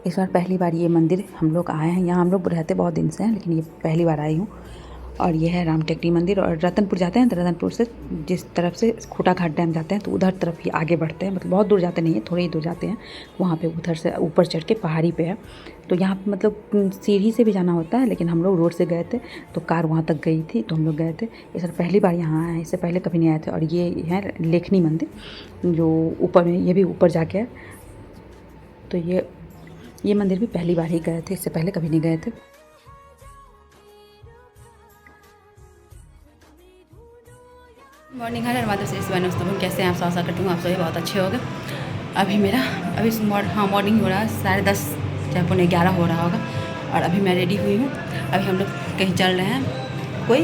इस बार पहली बार ये मंदिर हम लोग आए हैं। यहाँ हम लोग रहते बहुत दिन से हैं, लेकिन ये पहली बार आई हूँ। और ये है राम टेकरी मंदिर। और रतनपुर जाते हैं तो रतनपुर से जिस तरफ से खूटा घाट डैम जाते हैं तो उधर तरफ ही आगे बढ़ते हैं, मतलब बहुत दूर जाते नहीं हैं, थोड़ी ही दूर जाते हैं। वहाँ पे उधर से ऊपर चढ़ के पहाड़ी पे है। तो यहाँ पे मतलब सीढ़ी से भी जाना होता है, लेकिन हम लोग रोड से गए थे तो कार वहाँ तक गई थी तो हम लोग गए थे। इस बार पहली बार यहाँ आए हैं, इससे पहले कभी नहीं आए थे। और ये है लेखनी मंदिर जो ऊपर में, ये भी ऊपर जाके है। तो ये मंदिर भी पहली बार ही गए थे, इससे पहले कभी नहीं गए थे। मॉर्निंग हर माता श्री शिवाय नमस्तुभ्यं। कैसे हैं आप? आशा करती हूँ आप सभी बहुत अच्छे होंगे। अभी मॉर्निंग हो रहा है 10:30 चाहे 11:15 हो रहा होगा। और अभी मैं रेडी हुई हूँ। अभी हम लोग कहीं चल रहे हैं, कोई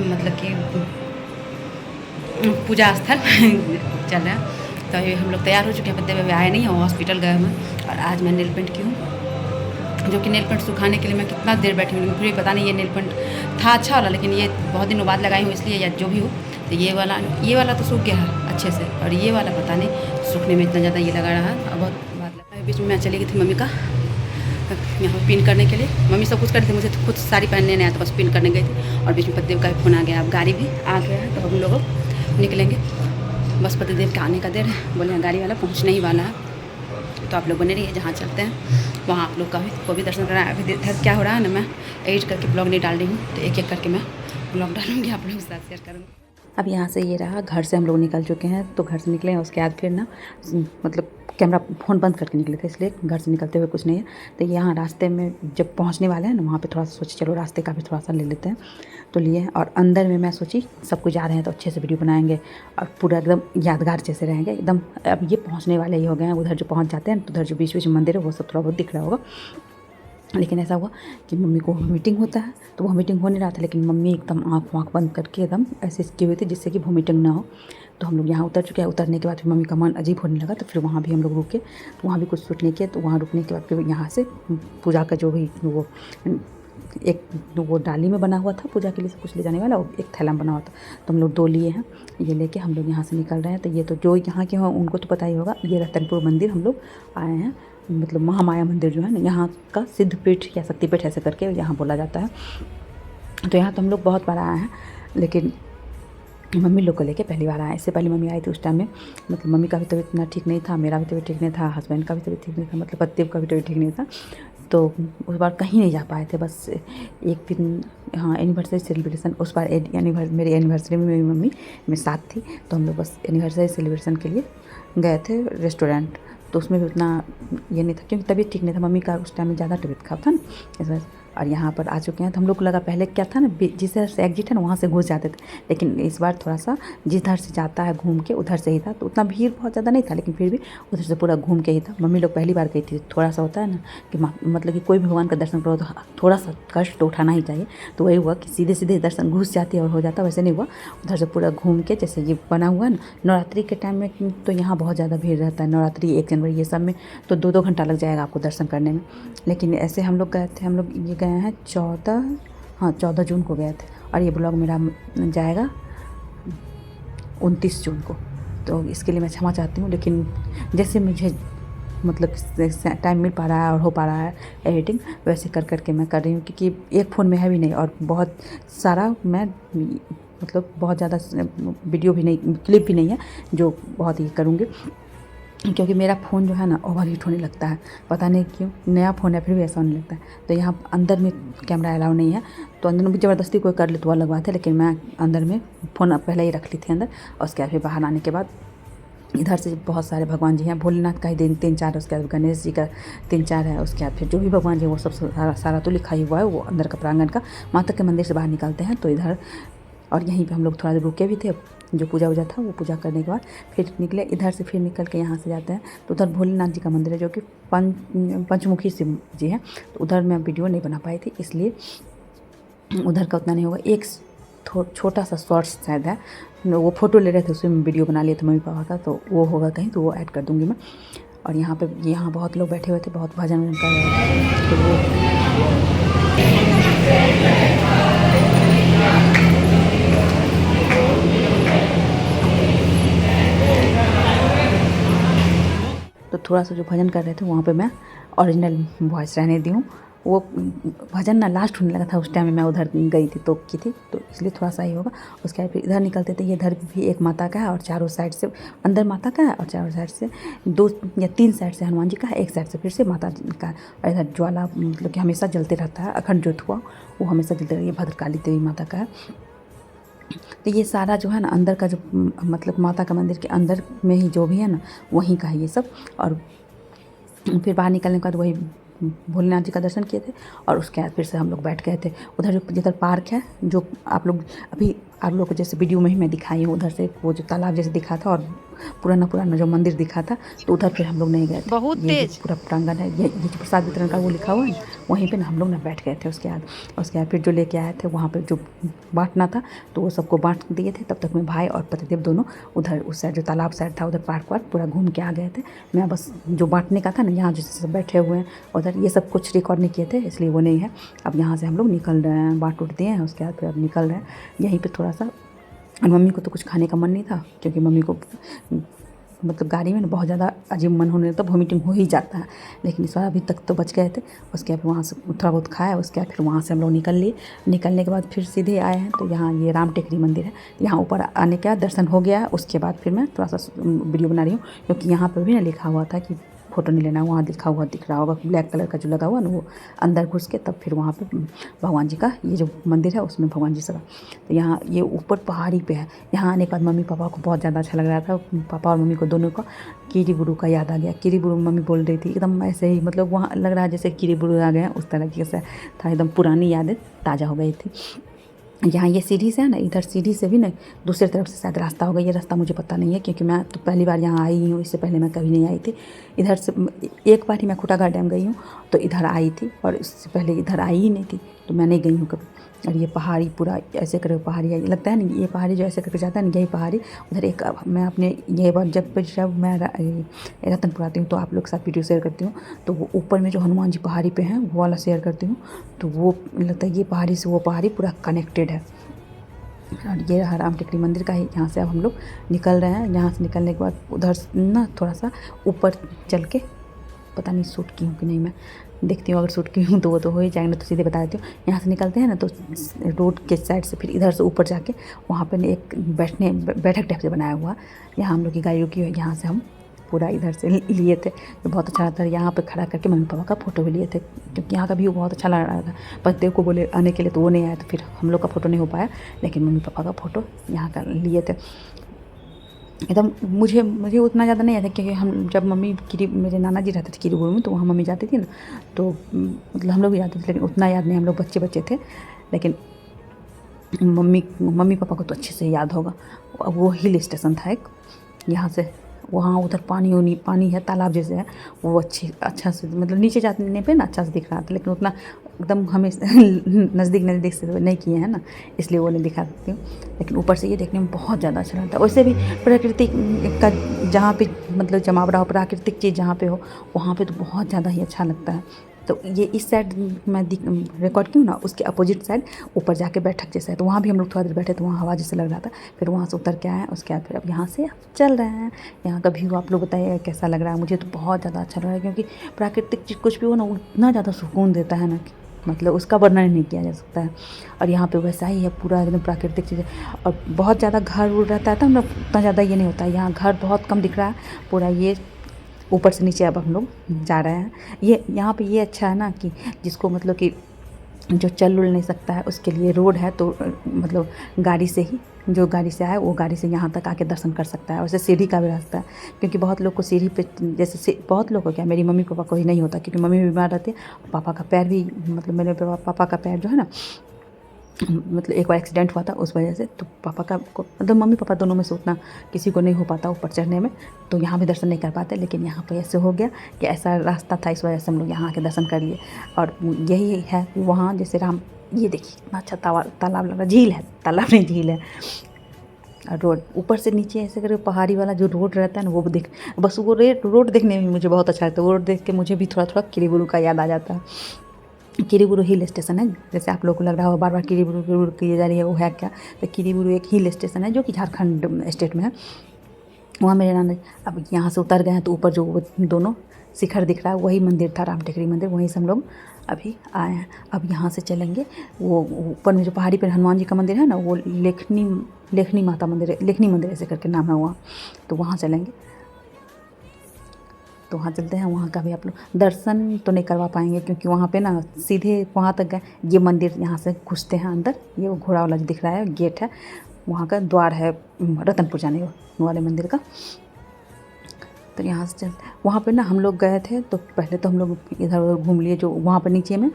मतलब कि पूजा स्थल चल रहे हैं। तो अभी हम लोग तैयार हो चुके हैं, पत्ते अभी आए नहीं हैं, हॉस्पिटल गए हुए हैं। और आज मैं नेल पेंट की हूँ, जो कि नेल पेंट सुखाने के लिए मैं कितना देर बैठी हूँ, मुझे पता नहीं। ये नेल पेंट था अच्छा वाला, लेकिन ये बहुत दिनों बाद लगाई हूँ इसलिए, या जो भी हो। तो ये वाला तो सूख गया है अच्छे से, और ये वाला पता नहीं सूखने में इतना ज़्यादा ये लगा रहा है। और बहुत बात लगा। बीच में मैं चली गई थी मम्मी का यहाँ पिन करने के लिए। मम्मी सब कुछ करती थी, मुझे तो खुद साड़ी पहनने नहीं आया, तो बस पिन करने गई थी। और बीच में पतिदेव का फ़ोन आ गया, अब गाड़ी भी आ गया है तो हम लोग निकलेंगे। बस पतिदेव के आने का देर है, बोले गाड़ी वाला पहुँचने ही वाला है। तो आप लोग बने रहिए, जहाँ चलते हैं वहाँ आप लोग को भी दर्शन कराना है। अभी इधर क्या हो रहा है ना, मैं एडिट करके ब्लॉग नहीं डाल रही हूँ, तो एक एक करके मैं ब्लॉग डालूँगी, आप लोगों के साथ शेयर करूँगी। अब यहाँ से ये रहा, घर से हम लोग निकल चुके हैं। तो घर से निकले हैं, उसके बाद फिर ना मतलब कैमरा फ़ोन बंद करके निकले थे, इसलिए घर से निकलते हुए कुछ नहीं है। तो यहाँ रास्ते में जब पहुँचने वाले हैं ना, वहाँ पे थोड़ा सा सोची चलो रास्ते का भी थोड़ा सा ले लेते हैं, तो लिए हैं। और अंदर में मैं सोची सब कुछ जा रहे हैं तो अच्छे से वीडियो बनाएंगे और पूरा एकदम यादगार जैसे रहेंगे एकदम। अब ये पहुँचने वाले ही हो गए हैं, उधर जो पहुँच जाते हैं तो उधर जो बीच बीच मंदिर है वो सब थोड़ा बहुत दिख रहा होगा। लेकिन ऐसा हुआ कि मम्मी को वोमिटिंग होता है, तो वो वोमिटिंग हो नहीं रहा था, लेकिन मम्मी एकदम आँख बंद करके एकदम ऐसे की हुई थी जिससे कि वोमिटिंग ना हो। तो हम लोग यहाँ उतर चुके हैं। उतरने के बाद फिर मम्मी का मन अजीब होने लगा, तो फिर वहाँ भी हम लोग रुके, तो वहाँ भी कुछ शूट नहीं किया। तो वहाँ रुकने के बाद फिर यहाँ से पूजा का जो भी वो डाली में बना हुआ था पूजा के लिए सब कुछ ले जाने वाला, और एक थैला में बना हुआ था, तो हम लोग 2 लिए हैं। ये लेके हम लोग यहाँ से निकल रहे हैं। तो ये तो जो यहाँ के हों उनको तो पता ही होगा, ये रतनपुर मंदिर हम लोग आए हैं। मतलब महामाया मंदिर जो है ना, यहाँ का सिद्धपीठ या शक्तिपीठ ऐसे करके यहाँ बोला जाता है। तो यहाँ तो हम लोग बहुत बार आए हैं, लेकिन मम्मी लोग को लेके पहली बार आए। इससे पहले मम्मी आई थी, उस टाइम में मतलब मम्मी का भी तबीयत इतना ठीक नहीं था, मेरा भी तबीयत ठीक नहीं था, हस्बैंड का भी तबीयत ठीक नहीं था, मतलब पतिदेव का भी तबीयत ठीक नहीं था। तो उस बार कहीं नहीं जा पाए थे। बस एक दिन हाँ एनिवर्सरी सेलिब्रेशन, उस बार मेरी एनिवर्सरी में मेरी मम्मी मेरे साथ थी, तो हम लोग बस एनिवर्सरी सेलिब्रेशन के लिए गए थे रेस्टोरेंट। तो उसमें भी उतना ये नहीं था, क्योंकि तबीयत ठीक नहीं था मम्मी का, उस टाइम में ज़्यादा तबीयत खराब था ना इस वजह से। और यहाँ पर आ चुके हैं। तो हम लोग को लगा पहले क्या था ना, जिस तरह से एग्जिट है ना वहाँ से घुस जाते थे, लेकिन इस बार थोड़ा सा जिधर से जाता है घूम के उधर से ही था। तो उतना भीड़ बहुत ज़्यादा नहीं था, लेकिन फिर भी उधर से पूरा घूम के ही था। मम्मी लोग पहली बार गई थी। थोड़ा सा होता है ना कि मतलब कि कोई भी भगवान का दर्शन करो तो थोड़ा सा कष्ट तो उठाना ही चाहिए। तो वही हुआ कि सीधे सीधे दर्शन घुस जाती और हो जाता, वैसे नहीं हुआ। उधर से पूरा घूम के, जैसे ये बना हुआ ना नवरात्रि के टाइम में, तो यहाँ बहुत ज़्यादा भीड़ रहता है। नवरात्रि 1 जनवरी ये सब में तो 2-2 घंटा लग जाएगा आपको दर्शन करने में। लेकिन ऐसे हम लोग गए थे, हम लोग ये गए हैं 14 जून को गए थे। और ये ब्लॉग मेरा जाएगा 29 जून को। तो इसके लिए मैं क्षमा चाहती हूँ, लेकिन जैसे मुझे मतलब टाइम मिल पा रहा है और हो पा रहा है एडिटिंग, वैसे कर करके मैं कर रही हूँ। क्योंकि एक फ़ोन में है भी नहीं, और बहुत सारा मैं मतलब बहुत ज़्यादा वीडियो भी नहीं, क्लिप भी नहीं है जो बहुत ही करूँगी। क्योंकि मेरा फ़ोन जो है ना ओवर हीट होने लगता है, पता नहीं क्यों। नया फ़ोन है फिर भी ऐसा होने लगता है। तो यहाँ अंदर में कैमरा अलाउ नहीं है, तो अंदर में भी ज़बरदस्ती कोई कर ले तो अलग बात है, लेकिन मैं अंदर में फ़ोन पहले ही रख ली थी अंदर। और उसके बाद फिर बाहर आने के बाद इधर से बहुत सारे भगवान जी हैं, भोलेनाथ का ही 3-4, उसके बाद गणेश जी का 3-4 है, उसके बाद फिर जो भी भगवान जी वो सब सारा तो लिखा ही हुआ है वो अंदर का प्रांगण का। माता के मंदिर से बाहर निकलते हैं तो इधर, और यहीं पे हम लोग थोड़ा देर रुके भी थे। जो पूजा था वो पूजा करने के बाद फिर निकले इधर से। फिर निकल के यहाँ से जाते हैं तो उधर भोलेनाथ जी का मंदिर है, जो कि पंचमुखी शिव जी है। तो उधर मैं वीडियो नहीं बना पाई थी, इसलिए उधर का उतना नहीं होगा। एक छोटा सा शॉर्ट्स शायद है, वो फ़ोटो ले रहे थे, उसमें वीडियो बना लिए थे मम्मी पापा का, तो वो होगा कहीं, तो वो ऐड कर दूँगी मैं। और यहाँ बहुत लोग बैठे हुए थे, बहुत भजन कर रहे थे, तो तो थोड़ा सा जो भजन कर रहे थे वहाँ पे मैं ओरिजिनल वॉइस रहने दी हूँ। वो भजन ना लास्ट होने लगा था, उस टाइम में मैं उधर गई थी तो की थी, तो इसलिए थोड़ा सा ही होगा। उसके बाद फिर इधर निकलते थे, ये इधर भी एक माता का है और चारों साइड से अंदर माता का है और चारों साइड से 2 या 3 साइड से हनुमान जी का है, एक साइड से फिर से माता जी का है। और इधर ज्वाला मतलब कि हमेशा जलते रहता है, अखंड ज्योत हुआ वो हमेशा जलते रही है, भद्रकाली देवी माता का है। तो ये सारा जो है ना अंदर का जो मतलब माता का मंदिर के अंदर में ही जो भी है ना वहीं का है ये सब। और फिर बाहर निकलने के बाद वही भोलेनाथ जी का दर्शन किए थे और उसके बाद फिर से हम लोग बैठ गए थे उधर जो जिधर पार्क है, जो आप लोग अभी आप लोग को जैसे वीडियो में ही मैं दिखाई हूँ, उधर से वो जो तालाब जैसे दिखा था और पुराना जो मंदिर दिखा था, तो उधर फिर हम लोग नहीं गए थे। बहुत ये तेज। जो पूरा प्रांगण है, ये जो प्रसाद वितरण का वो लिखा हुआ है ना, वहीं पे ना हम लोग ना बैठ गए थे। उसके बाद फिर जो लेके आए थे वहाँ पे जो बांटना था तो वो सबको बांट दिए थे। तब तक में भाई और पतिदेव दोनों उधर उस साइड जो तालाब साइड था उधर पार्क वार्क पूरा घूम के आ गए थे। मैं बस जो बांटने का था ना, यहाँ जैसे सब बैठे हुए हैं उधर, ये सब कुछ रिकॉर्ड नहीं किए थे इसलिए वो नहीं है। अब यहाँ से हम लोग निकल रहे हैं, बांट उठ दिए हैं, उसके बाद फिर अब निकल रहे हैं। यहीं पर थोड़ा सा मम्मी को तो कुछ खाने का मन नहीं था, क्योंकि मम्मी को मतलब गाड़ी में ना बहुत ज़्यादा अजीब मन होने लगता, वॉमिटिंग हो ही जाता है, लेकिन इस बार अभी तक तो बच गए थे। उसके बाद वहाँ से थोड़ा बहुत खाया, उसके बाद फिर वहाँ से हम लोग निकल लिए। निकलने के बाद फिर सीधे आए हैं तो यहाँ ये राम टेकरी मंदिर है, यहाँ ऊपर आने का दर्शन हो गया है। उसके बाद फिर मैं थोड़ा सा वीडियो बना रही हूँ, क्योंकि यहाँ पर भी ना लिखा हुआ था कि फ़ोटो नहीं लेना, वहाँ लिखा हुआ दिख रहा होगा ब्लैक कलर का जो लगा हुआ ना, वो अंदर घुस के तब फिर वहाँ पे भगवान जी का ये जो मंदिर है उसमें भगवान जी सब। तो यहाँ ये ऊपर पहाड़ी पे है। यहाँ आने के बाद मम्मी पापा को बहुत ज़्यादा अच्छा लग रहा था, पापा और मम्मी को दोनों को कीरी बुरू का याद आ गया। कीरी बुरू मम्मी बोल रही थी एकदम ऐसे ही, मतलब वहाँ लग रहा है जैसे कीरी बुरू आ गए हैं, उस तरीके से था, एकदम पुरानी यादें ताज़ा हो गई थी। यहाँ ये सीढ़ी से है ना, इधर सीढ़ी से भी नहीं दूसरी तरफ से शायद रास्ता होगा, ये रास्ता मुझे पता नहीं है क्योंकि मैं तो पहली बार यहाँ आई हूँ, इससे पहले मैं कभी नहीं आई थी। इधर से एक बार ही मैं खुटाघाट डैम गई हूँ तो इधर आई थी, और इससे पहले इधर आई ही नहीं थी तो मैं नहीं गई हूँ कभी। और ये पहाड़ी पूरा ऐसे करके पहाड़ी है, लगता है ना ये पहाड़ी जो ऐसे करके जाता है ना, यही पहाड़ी उधर एक मैं अपने ये बार जब मैं रतनपुर आती हूँ तो आप लोग के साथ वीडियो शेयर करती हूँ, तो वो ऊपर में जो हनुमान जी पहाड़ी पे हैं वो वाला शेयर करती हूँ। तो वो लगता है ये पहाड़ी से वो पहाड़ी पूरा कनेक्टेड है। और ये रहा राम टेकरी मंदिर का ही। यहाँ से अब हम लोग निकल रहे हैं। यहाँ से निकलने के बाद उधर ना थोड़ा सा ऊपर चल के, पता नहीं शूट की हूँ कि नहीं, मैं देखती हूँ, अगर शूट की हूँ तो वो तो हो ही जाएगा, ना तो सीधे बता देती हूँ। यहाँ से निकलते हैं ना तो रोड के साइड से फिर इधर से ऊपर जाके वहाँ पर एक बैठक टाइप से बनाया हुआ, यहाँ हम लोग की गाड़ी रुकी हुई है। यहाँ से हम पूरा इधर से लिए थे, तो बहुत अच्छा लगता है। यहाँ पे खड़ा करके मम्मी पापा का फ़ोटो भी लिए थे, क्योंकि यहाँ का व्यू बहुत अच्छा लग रहा था। पतिदेव को बोले आने के लिए तो वो नहीं आया, तो फिर हम लोग का फ़ोटो नहीं हो पाया, लेकिन मम्मी पापा का फ़ोटो यहाँ का लिए थे। एकदम मुझे उतना ज़्यादा नहीं आता, क्योंकि हम जब मेरे नाना जी रहते थे कीरीबुरू में, तो वहाँ मम्मी जाती थी ना, तो मतलब हम लोग भी जाते थे, लेकिन उतना याद नहीं, हम लोग बच्चे थे। लेकिन मम्मी पापा को तो अच्छे से याद होगा। वो हिल स्टेशन था एक, यहाँ से वहाँ उधर पानी है, तालाब जैसे है, वो अच्छा से मतलब नीचे जाने पे ना अच्छा से दिख रहा था, लेकिन उतना एकदम हमें नज़दीक से नहीं किए हैं ना, इसलिए वो नहीं दिखा सकती हूँ। लेकिन ऊपर से ये देखने में बहुत ज़्यादा अच्छा लगता है। वैसे भी प्राकृतिक का जहाँ पे मतलब जमावड़ा हो, प्राकृतिक चीज़ जहाँ पे हो वहाँ पे तो बहुत ज़्यादा ही अच्छा लगता है। तो ये इस साइड मैं रिकॉर्ड की हूँ ना, उसके अपोजिट साइड ऊपर जाके बैठक जैसा है, तो वहाँ भी हम लोग थोड़ा देर बैठे, तो वहाँ हवा जैसा लग रहा था। फिर वहाँ से उतर के आए, उसके बाद फिर अब यहाँ से चल रहे हैं। यहाँ का व्यू आप लोग बताइए कैसा लग रहा है। मुझे तो बहुत ज़्यादा अच्छा लग रहा है, क्योंकि प्राकृतिक चीज़ कुछ भी हो ना, उतना ज़्यादा सुकून देता है ना, मतलब उसका वर्णन नहीं किया जा सकता है। और यहाँ पे वैसा ही है, पूरा एकदम प्राकृतिक चीज़ें। और बहुत ज़्यादा घर उड़ रहता है तो हम लोग उतना ज़्यादा ये नहीं होता है, यहाँ घर बहुत कम दिख रहा है। पूरा ये ऊपर से नीचे अब हम लोग जा रहे हैं। ये यहाँ पे ये अच्छा है ना कि जिसको मतलब कि जो चल उल नहीं सकता है उसके लिए रोड है, तो मतलब गाड़ी से ही, जो गाड़ी से आए वो गाड़ी से यहाँ तक आके दर्शन कर सकता है। वैसे सीढ़ी का भी रास्ता है, क्योंकि बहुत लोग को सीढ़ी पे जैसे बहुत लोग को क्या, मेरी मम्मी पापा को ही नहीं होता, क्योंकि मम्मी भी बीमार रहती है। पापा का पैर भी मतलब मेरे पापा का पैर जो है ना, मतलब एक बार एक्सीडेंट हुआ था उस वजह से, तो पापा का मतलब मम्मी पापा दोनों में से उतना किसी को नहीं हो पाता ऊपर चढ़ने में, तो यहाँ भी दर्शन नहीं कर पाते। लेकिन यहाँ पे ऐसे हो गया कि ऐसा रास्ता था, इस वजह से हम लोग यहाँ आके दर्शन कर लिए। और यही है वहाँ जैसे ये देखिए कितना अच्छा तालाब लग रहा, झील है, तालाब नहीं झील है। और रोड ऊपर से नीचे ऐसे करके पहाड़ी वाला जो रोड रहता है ना, वो देख, बस वो रोड देखने में मुझे बहुत अच्छा लगता है। वो रोड देख के मुझे भी थोड़ा कीरीबुरू का याद आ जाता है। कीरीबुरू हिल स्टेशन है, जैसे आप लोगों को लग रहा हो बार बार कीरीबुरू की जा रही है, वो है क्या, तो कीरीबुरू एक हिल स्टेशन है जो कि झारखंड स्टेट में है। वहाँ मेरे नाना, अब यहाँ से उतर गए हैं तो ऊपर जो वो दोनों शिखर दिख रहा है वही मंदिर था, राम टेकरी मंदिर, वहीं से हम लोग अभी आए हैं। अब यहाँ से चलेंगे, वो ऊपर में जो पहाड़ी पर हनुमान जी का मंदिर है ना, वो लेखनी माता मंदिर है, लेखनी मंदिर ऐसे करके नाम है वहाँ, तो वहाँ चलेंगे। तो वहाँ चलते हैं। वहाँ का भी आप लोग दर्शन तो नहीं करवा पाएंगे क्योंकि वहाँ पे ना सीधे वहाँ तक गए, ये मंदिर यहाँ से घुसते हैं अंदर, ये वो घोड़ा वाला जो दिख रहा है गेट है, वहाँ का द्वार है रतनपुर जाने वाले मंदिर का। तो यहाँ से चलते, वहाँ पे ना हम लोग गए थे तो पहले तो हम लोग इधर उधर घूम लिए। जो वहाँ पर नीचे में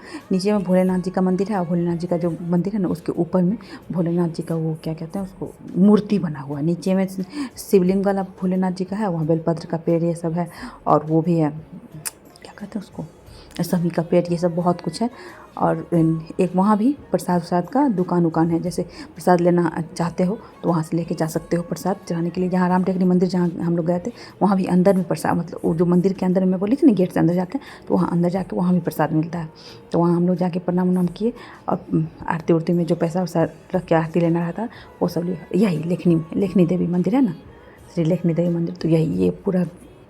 भोलेनाथ जी का मंदिर है, और भोलेनाथ जी का जो मंदिर है ना उसके ऊपर में भोलेनाथ जी का वो क्या कहते हैं उसको, मूर्ति बना हुआ है। नीचे में शिवलिंग वाला भोलेनाथ जी का है, वहाँ बेलपत्र का पेड़ ये सब है, और वो भी है क्या कहते हैं उसको, सभी का पेड़, ये सब बहुत कुछ है। और एक वहाँ भी प्रसाद वसाद का दुकान है, जैसे प्रसाद लेना चाहते हो तो वहाँ से लेके जा सकते हो प्रसाद चढ़ाने के लिए। जहाँ राम टेकरी मंदिर जहाँ हम लोग गए थे वहाँ भी अंदर में प्रसाद, मतलब वो जो मंदिर के अंदर में बोली थी ना गेट से अंदर जाते हैं, तो वहाँ अंदर जाके वहाँ भी प्रसाद मिलता है। तो वहाँ हम लोग जाके प्रणाम उनाम किए, और आरती उरती में जो पैसा वैसा रख के आरती लेना रहता वो सब लिए। यही लेखनी देवी मंदिर है ना, श्री लेखनी देवी मंदिर, तो यही ये पूरा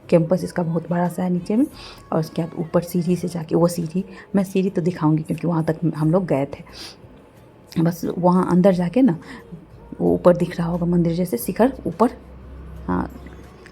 कैंपस इसका बहुत बड़ा सा है नीचे में। और उसके बाद ऊपर सीढ़ी से जाके, वो सीढ़ी मैं सीढ़ी तो दिखाऊंगी क्योंकि वहाँ तक हम लोग गए थे। बस वहाँ अंदर जाके ना वो ऊपर दिख रहा होगा मंदिर जैसे शिखर ऊपर, हाँ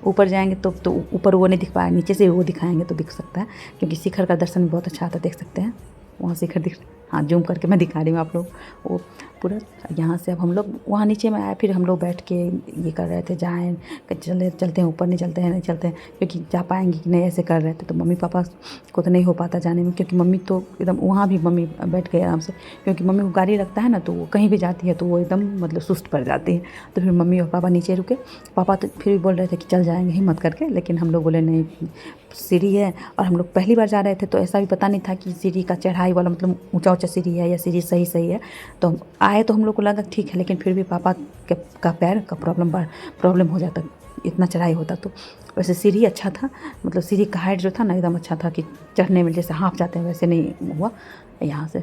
ऊपर जाएंगे तो ऊपर वो नहीं दिख पाया, नीचे से वो दिखाएंगे तो दिख सकता है क्योंकि शिखर का दर्शन भी बहुत अच्छा आता है, देख सकते हैं वहाँ शिखर दिख। हाँ जूम करके मैं दिखा रही हूँ आप लोग वो पूरा। यहाँ से अब हम लोग वहाँ नीचे में आए, फिर हम लोग बैठ के ये कर रहे थे, जाएँ चलते हैं ऊपर, नहीं चलते हैं क्योंकि जा पाएंगे कि नहीं, ऐसे कर रहे थे। तो मम्मी पापा को तो नहीं हो पाता जाने में, क्योंकि मम्मी तो एकदम वहाँ भी मम्मी बैठ गए आराम से, क्योंकि मम्मी को गाड़ी लगता है ना तो वो कहीं भी जाती है तो वो एकदम मतलब सुस्त पड़ जाती है। तो फिर मम्मी और पापा नीचे रुके, पापा तो फिर भी बोल रहे थे कि चल जाएंगे हिम्मत करके, लेकिन हम लोग बोले नहीं, सीढ़ी है और हम लोग पहली बार जा रहे थे तो ऐसा भी पता नहीं था कि सीढ़ी का चढ़ाई वाला मतलब ऊंचा सीढ़ी है या सीढ़ी सही है। तो हम आए तो हम लोग को लगा ठीक है, लेकिन फिर भी पापा का पैर का प्रॉब्लम हो जाता, इतना चढ़ाई होता। तो वैसे सीढ़ी अच्छा था, मतलब सीढ़ी का हाइट जो था ना एकदम अच्छा था कि चढ़ने में जैसे हाँफ जाते हैं वैसे नहीं हुआ। यहाँ से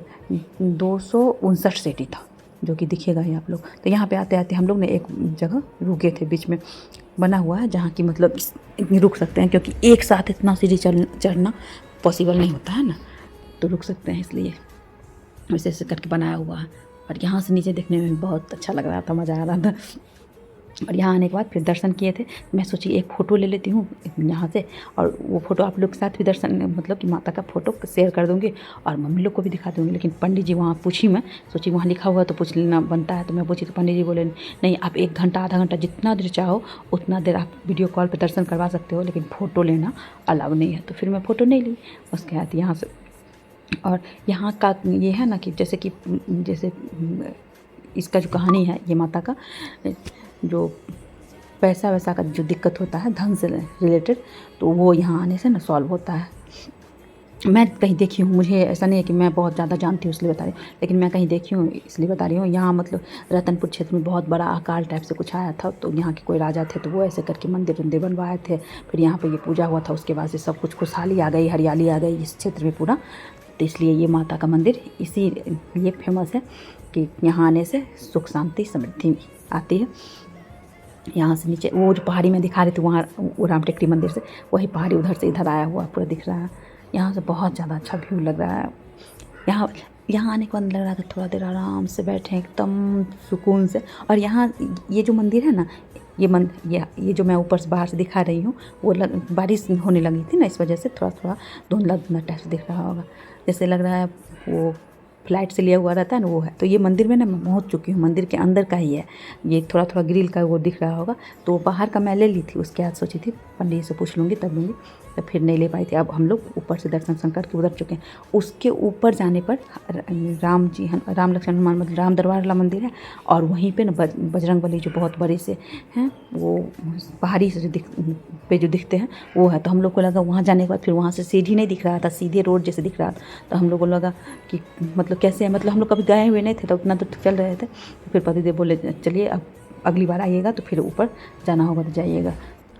259 सीढ़ी था जो कि दिखेगा ही आप लोग। तो यहाँ पे आते आते हम लोग ने एक जगह रुके थे, बीच में बना हुआ है जहाँ की मतलब इतनी रुक सकते हैं, क्योंकि एक साथ इतना सीढ़ी चढ़ना पॉसिबल नहीं होता है ना, तो रुक सकते हैं इसलिए वैसे ऐसे करके बनाया हुआ है। और यहाँ से नीचे देखने में बहुत अच्छा लग रहा था, मज़ा आ रहा था। और यहाँ आने के बाद फिर दर्शन किए थे, मैं सोची एक फ़ोटो ले लेती हूँ यहाँ से, और वो फ़ोटो आप लोग के साथ भी दर्शन मतलब कि माता का फ़ोटो शेयर कर दूँगी और मम्मी लोग को भी दिखा दूँगी। लेकिन पंडित जी वहाँ पूछी, मैं सोची वहाँ लिखा हुआ है तो पूछ लेना बनता है, तो मैं पूछी तो पंडित जी बोले नहीं, आप 1 घंटा आधा घंटा जितना देर चाहो उतना देर आप वीडियो कॉल पर दर्शन करवा सकते हो, लेकिन फ़ोटो लेना अलाउ नहीं है। तो फिर मैं फ़ोटो नहीं ली। उसके बाद यहाँ से, और यहाँ का ये है ना कि जैसे इसका जो कहानी है ये माता का, जो पैसा वैसा का जो दिक्कत होता है धन से रिलेटेड, तो वो यहाँ आने से ना सॉल्व होता है। मैं कहीं देखी हूँ, मुझे ऐसा नहीं है कि मैं बहुत ज़्यादा जानती हूँ इसलिए बता रही हूँ, लेकिन मैं कहीं देखी हूँ इसलिए बता रही हूँ। यहाँ मतलब रतनपुर क्षेत्र में बहुत बड़ा अकाल टाइप से कुछ आया था, तो यहाँ के कोई राजा थे तो वो ऐसे करके मंदिर बनवाए थे, फिर यहाँ पे ये पूजा हुआ था, उसके बाद से सब कुछ खुशहाली आ गई, हरियाली आ गई इस क्षेत्र में पूरा। तो इसलिए ये माता का मंदिर इसी ये फेमस है कि यहाँ आने से सुख शांति समृद्धि आती है। यहाँ से नीचे वो जो पहाड़ी में दिखा रही थी वहाँ, वो राम टेकरी मंदिर से वही पहाड़ी उधर से इधर आया हुआ पूरा दिख रहा है। यहाँ से बहुत ज़्यादा अच्छा व्यू लग रहा है। यहाँ आने के बाद लग रहा था थोड़ा देर आराम से बैठें एकदम सुकून से। और यहाँ ये जो मंदिर है ना, ये जो मैं ऊपर से बाहर से दिखा रही हूँ, वो बारिश होने लगी थी ना, इस वजह से थोड़ा थोड़ा धुंधला टाइप से दिख रहा होगा, जैसे लग रहा है वो फ्लाइट से लिया हुआ रहता है ना, वो है। तो ये मंदिर में ना मैं पहुँच चुकी हूँ, मंदिर के अंदर का ही है ये, थोड़ा थोड़ा ग्रिल का वो दिख रहा होगा। तो बाहर का मैं ले ली थी, उसके बाद सोची थी पंडित से पूछ लूँगी तब लूँगी, तो फिर नहीं ले पाई थी। अब हम लोग ऊपर से दर्शन करके उधर चुके हैं। उसके ऊपर जाने पर राम लक्ष्मण हनुमान मतलब राम दरबार वाला मंदिर है, और वहीं पे ना बजरंगबली जो बहुत बड़े से हैं, वो पहाड़ी से जो दिखते हैं वो है। तो हम लोग को लगा वहाँ जाने के बाद फिर वहाँ से सीढ़ी नहीं दिख रहा था, सीधे रोड जैसे दिख रहा था। तो हम लोग को लगा कि मतलब कैसे है, मतलब हम लोग कभी गए हुए नहीं थे तो उतना तो चल रहे थे। फिर पतिदेव बोले चलिए अब अगली बार आइएगा तो फिर ऊपर जाना होगा तो जाइएगा।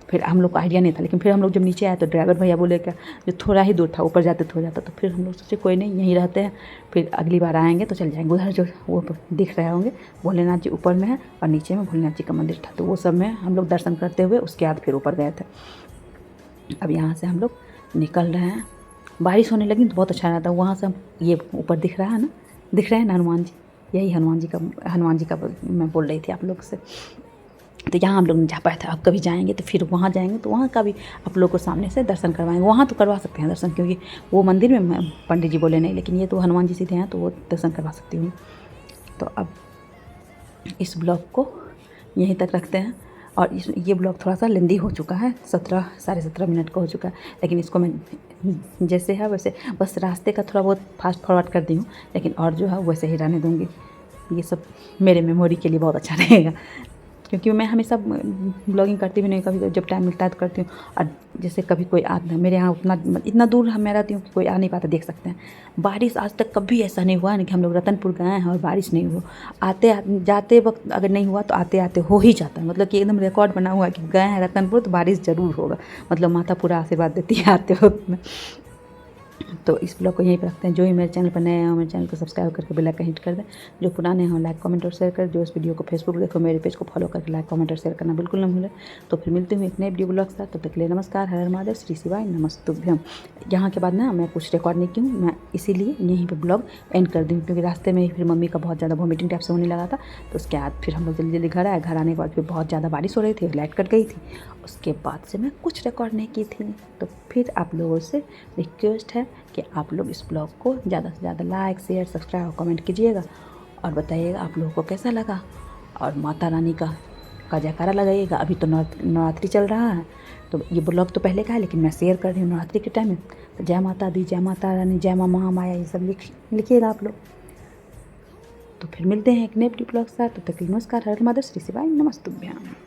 फिर हम लोग को आइडिया नहीं था, लेकिन फिर हम लोग जब नीचे आए तो ड्राइवर भैया बोले क्या, जो थोड़ा ही दूर था, ऊपर जाते तो हो जाता। तो फिर हम लोग सोचे कोई नहीं, यहीं रहते हैं, फिर अगली बार आएंगे तो चल जाएंगे। उधर जो वो दिख रहे होंगे भोलेनाथ जी ऊपर में है और नीचे में भोलेनाथ जी का मंदिर था, तो वो सब में हम लोग दर्शन करते हुए उसके बाद फिर ऊपर गए थे। अब यहाँ से हम लोग निकल रहे हैं, बारिश होने लगी तो बहुत अच्छा रहता है। वहाँ से हम ये ऊपर दिख रहा है ना, दिख रहे हैं ना हनुमान जी, यही हनुमान जी का मैं बोल रही थी आप लोग से। तो यहाँ हम लोग नहीं जा पाए थे, अब कभी जाएंगे तो फिर वहाँ जाएंगे तो वहाँ का भी आप लोग को सामने से दर्शन करवाएंगे। वहाँ तो करवा सकते हैं दर्शन, क्योंकि वो मंदिर में पंडित जी बोले नहीं, लेकिन ये तो हनुमान जी सीधे हैं तो वो दर्शन करवा सकती हूँ। तो अब इस ब्लॉग को यहीं तक रखते हैं। और ये ब्लॉग थोड़ा सा लेंदी हो चुका है, साढ़े 17 मिनट का हो चुका है, लेकिन इसको मैं जैसे है वैसे बस रास्ते का थोड़ा बहुत फास्ट फॉरवर्ड कर दी हूँ, लेकिन और जो है वैसे ही रहने दूँगी। ये सब मेरे मेमोरी के लिए बहुत अच्छा रहेगा, क्योंकि मैं हमेशा ब्लॉगिंग करती भी नहीं, कभी जब टाइम मिलता है तो करती हूँ। और जैसे कभी कोई आता मेरे यहाँ इतना दूर मैं रहती हूँ कि कोई आ नहीं पाता, देख सकते हैं। बारिश आज तक कभी ऐसा नहीं हुआ है कि हम लोग रतनपुर गए हैं और बारिश नहीं हुआ। जाते वक्त अगर नहीं हुआ तो आते आते हो ही जाता है, मतलब कि एकदम रिकॉर्ड बना हुआ है कि गए हैं रतनपुर तो बारिश ज़रूर होगा, मतलब माता पूरा आशीर्वाद देती है आते वक्त में। तो इस ब्लॉग को यहीं पर रखते हैं। जो ही मेरे चैनल पर नए हैं मेरे चैनल को सब्सक्राइब करके बेल आइकन हिट कर दें। जो पुराने हों लाइक कमेंट और शेयर कर। जो इस वीडियो को फेसबुक देखो मेरे पेज को फॉलो करके लाइक कमेंट और शेयर करना बिल्कुल न भूलें। तो फिर मिलते हैं एक नए वीडियो ब्लॉग साथ, तब तक के लिए नमस्कार, हर हर महादेव, श्री शिवाय नमस्तुभ्यम। यहाँ के बाद ना मैं कुछ रिकॉर्ड नहीं की हूँ, मैं इसीलिए यहीं पर ब्लॉग एंड कर दूँ, क्योंकि रास्ते में फिर मम्मी का बहुत ज़्यादा वॉमिटिंग टाइप से होने लगा था। तो उसके बाद फिर हम लोग जल्दी जल्दी घर आए। घर आने के बाद फिर बहुत ज़्यादा बारिश हो रही थी, लाइट कट गई थी, उसके बाद से मैं कुछ रिकॉर्ड नहीं की थी। तो फिर आप लोगों से रिक्वेस्ट है कि आप लोग इस ब्लॉग को ज़्यादा से ज़्यादा लाइक शेयर सब्सक्राइब और कमेंट कीजिएगा और बताइएगा आप लोगों को कैसा लगा। और माता रानी का जयकारा लगाइएगा। अभी तो नवरात्रि चल रहा है, तो ये ब्लॉग तो पहले का है, लेकिन मैं शेयर कर रही हूँ नवरात्रि के टाइम में। तो जय माता दी, जय माता रानी, जय माँ महामाया, ये सब लिखिएगा आप लोग। तो फिर मिलते हैं एक नए ब्लॉग के साथ, तब तक नमस्कार, हर हर महादेव, श्री शिवाय नमस्तुभ्यम।